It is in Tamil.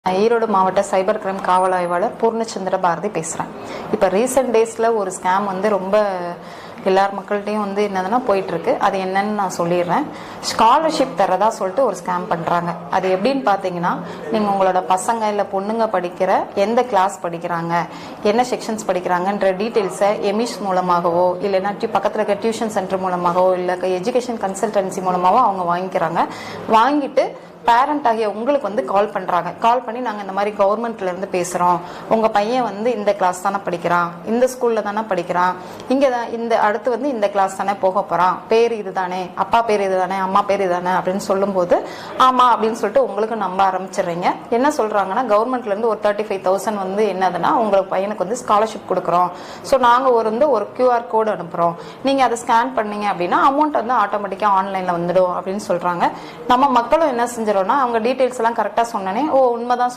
ஈரோடு மாவட்ட சைபர் கிரைம் காவல் ஆய்வாளர் பூர்ணச்சந்திர பாரதி பேசுகிறேன். இப்போ ரீசெண்ட் டேஸில் ஒரு ஸ்கேம் ரொம்ப எல்லார் மக்கள்கிட்டையும் என்னதுன்னா போயிட்டுருக்கு. அது என்னன்னு நான் சொல்லிடுறேன். ஸ்காலர்ஷிப் தரதா சொல்லிட்டு ஒரு ஸ்கேம் பண்ணுறாங்க. அது எப்படின்னு பார்த்தீங்கன்னா, நீங்கள் உங்களோட பசங்க இல்லை பொண்ணுங்க படிக்கிற எந்த கிளாஸ் படிக்கிறாங்க, என்ன செக்ஷன்ஸ் படிக்கிறாங்கன்ற டீட்டெயில்ஸை எமிஷ் மூலமாகவோ இல்லைன்னா பக்கத்தில் இருக்க டியூஷன் சென்டர் மூலமாகவோ இல்லை எஜுகேஷன் கன்சல்டன்சி மூலமாகவோ அவங்க வாங்கிக்கிறாங்க. வாங்கிட்டு பேரண்ட் ஆகிய உங்களுக்கு கால் பண்ணுறாங்க. கால் பண்ணி நாங்கள் இந்த மாதிரி கவர்மெண்ட்லேருந்து பேசுகிறோம், உங்கள் பையன் இந்த கிளாஸ் தானே படிக்கிறான், இந்த ஸ்கூலில் தானே படிக்கிறான், இங்கே தான் அடுத்து இந்த கிளாஸ் தானே போக போகிறான், பேர் இது தானே, அப்பா பேர் இது தானே, அம்மா பேர் இது தானே அப்படின்னு சொல்லும்போது ஆமாம் அப்படின்னு சொல்லிட்டு உங்களுக்கு நம்ப ஆரம்பிச்சிடுறீங்க. என்ன சொல்கிறாங்கன்னா, கவர்மெண்ட்லேருந்து ஒரு 35,000 என்னதுன்னா உங்களுக்கு பையனுக்கு ஸ்காலர்ஷிப் கொடுக்குறோம். ஸோ நாங்கள் ஒரு QR கோடு அனுப்புகிறோம், நீங்கள் அதை ஸ்கேன் பண்ணீங்க அப்படின்னா அமௌண்ட் ஆட்டோமேட்டிக்காக ஆன்லைனில் வந்துடும் அப்படின்னு சொல்கிறாங்க. நம்ம மக்களும் என்ன செஞ்சோம், அவங்க டீட்டெயில்ஸ் எல்லாம் கரெக்டாக சொன்னனே, ஓ உண்மைதான்